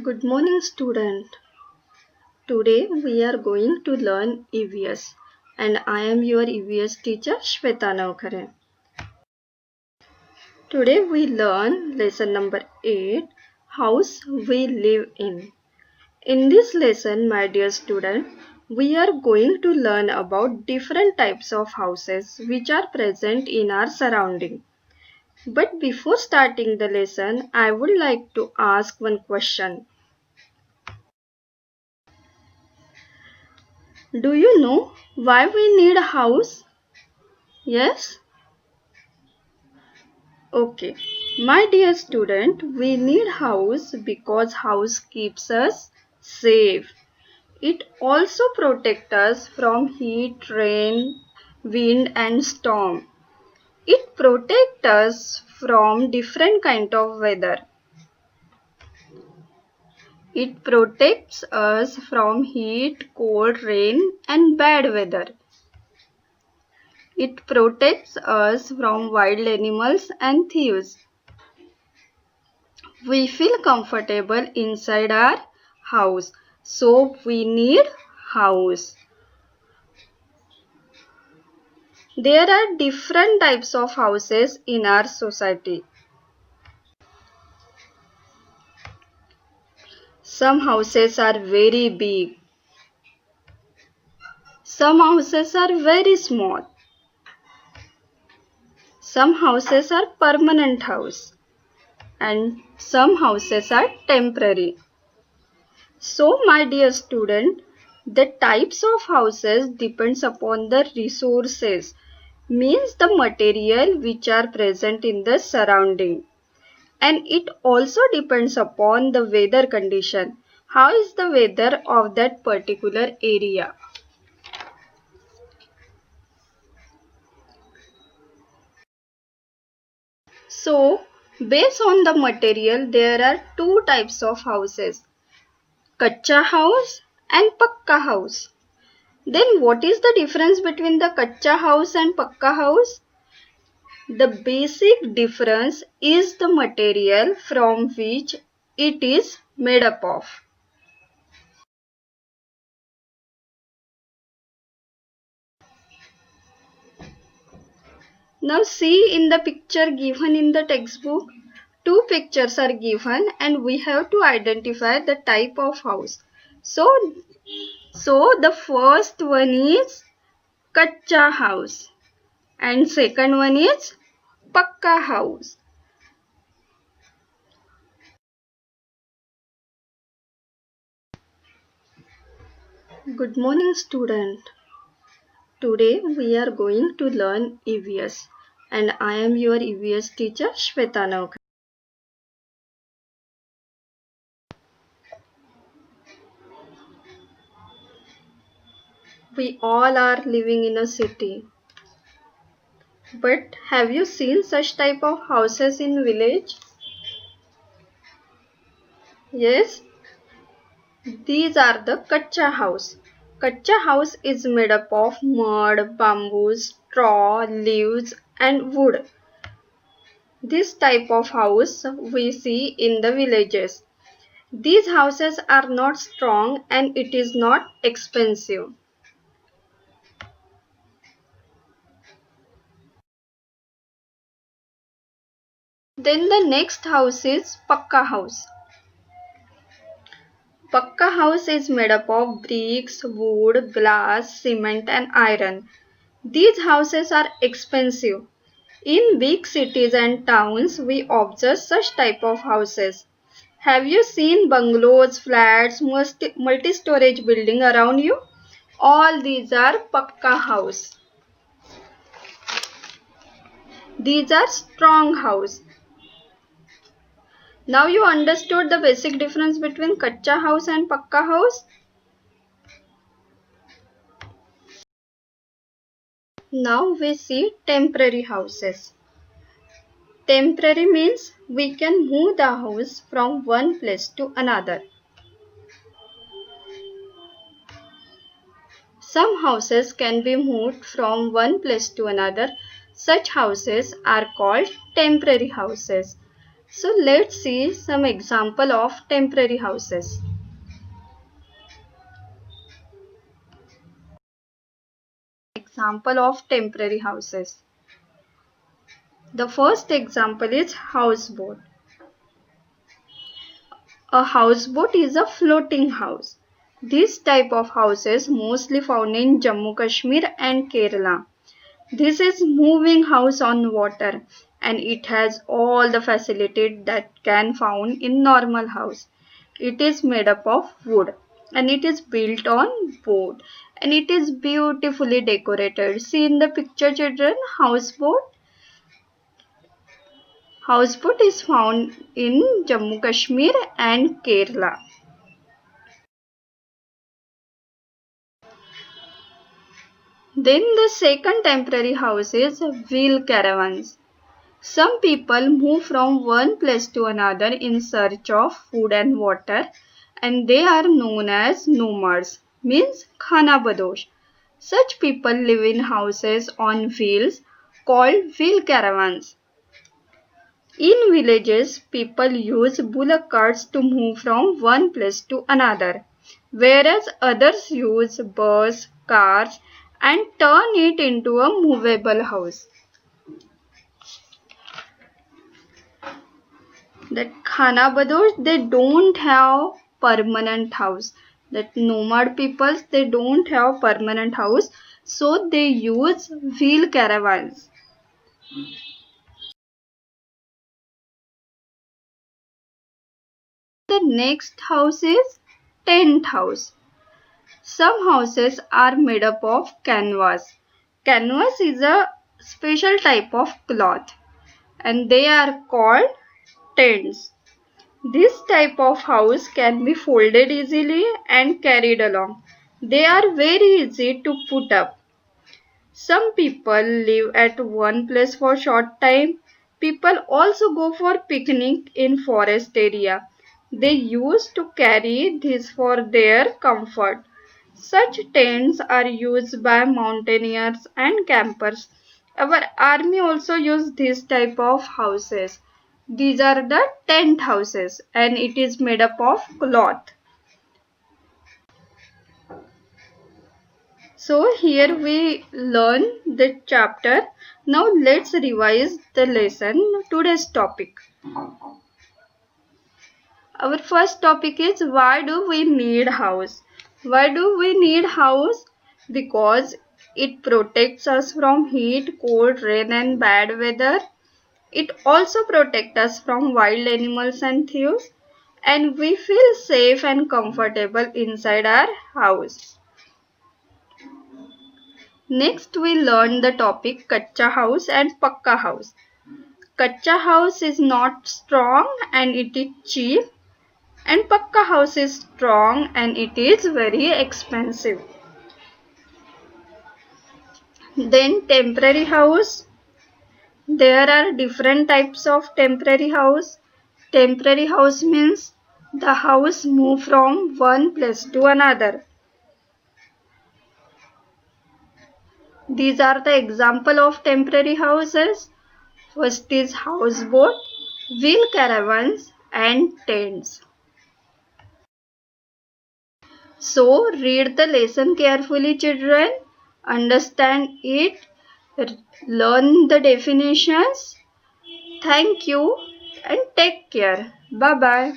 Good morning, student. Today we are going to learn EVS and I am your EVS teacher Shweta Navkhare. Today we learn lesson number 8, House we live in. In this lesson, my dear student, we are going to learn about different types of houses which are present in our surrounding. But before starting the lesson, I would like to ask one question. Do you know why we need a house? Yes? Okay. My dear student, we need house because house keeps us safe. It also protects us from heat, rain, wind and storm. It protects us from different kind of weather. It protects us from heat, cold, rain and bad weather. It protects us from wild animals and thieves. We feel comfortable inside our house, so we need house. There are different types of houses in our society. Some houses are very big. Some houses are very small. Some houses are permanent house and some houses are temporary. So, my dear student, the types of houses depends upon the resources, means the material which are present in the surrounding. And it also depends upon the weather condition. How is the weather of that particular area? So, based on the material, there are two types of houses, Kacha house and Pakka house. Then what is the difference between the Kacha house and Pakka house? The basic difference is the material from which it is made up of. Now see in the picture given in the textbook, two pictures are given and we have to identify the type of house. So the first one is Kacha house and second one is Pakka house. Good morning, student. Today we are going to learn EVS and I am your EVS teacher Shweta Navkhare. We all are living in a city. But have you seen such type of houses in village? Yes, these are the Kacha house. Kacha house is made up of mud, bamboo, straw, leaves and wood. This type of house we see in the villages. These houses are not strong and it is not expensive. Then the next house is Pakka house. Pakka house is made up of bricks, wood, glass, cement and iron. These houses are expensive. In big cities and towns, we observe such type of houses. Have you seen bungalows, flats, multi-storage building around you? All these are Pakka house. These are strong house. Now you understood the basic difference between Kacha house and Pakka house? Now we see temporary houses. Temporary means we can move the house from one place to another. Some houses can be moved from one place to another. Such houses are called temporary houses. So let's see some example of temporary houses. Example of temporary houses. The first example is houseboat. A houseboat is a floating house. This type of houses mostly found in Jammu Kashmir and Kerala. This is moving house on water and it has all the facilities that can found in normal house. It is made up of wood and it is built on board and it is beautifully decorated. See in the picture children, houseboat. Houseboat is found in Jammu Kashmir and Kerala. Then the second temporary house is wheel caravans. Some people move from one place to another in search of food and water and they are known as nomads, means khanabadosh. Such people live in houses on wheels called wheel caravans. In villages, people use bullock carts to move from one place to another, whereas others use bus, cars and turn it into a movable house. That Khanabadosh, they don't have permanent house. That nomad peoples, they don't have permanent house, so they use wheel caravans. The next house is tent house. Some houses are made up of canvas. Canvas is a special type of cloth and they are called tents. This type of house can be folded easily and carried along. They are very easy to put up. Some people live at one place for short time. People also go for picnic in forest area. They used to carry this for their comfort. Such tents are used by mountaineers and campers. Our army also use this type of houses. These are the tent houses and it is made up of cloth. So here we learn the chapter. Now let's revise the lesson, today's topic. Our first topic is why do we need house? Why do we need house? Because it protects us from heat, cold, rain and bad weather. It also protects us from wild animals and thieves. And we feel safe and comfortable inside our house. Next we learn the topic Kacha house and Pakka house. Kacha house is not strong and it is cheap and Pakka house is strong and it is very expensive. Then temporary house. There are different types of temporary house. Temporary house means the house move from one place to another. These are the example of temporary houses. First is houseboat, wheel caravans and tents. So read the lesson carefully children, understand it, learn the definitions. Thank you and take care. Bye bye.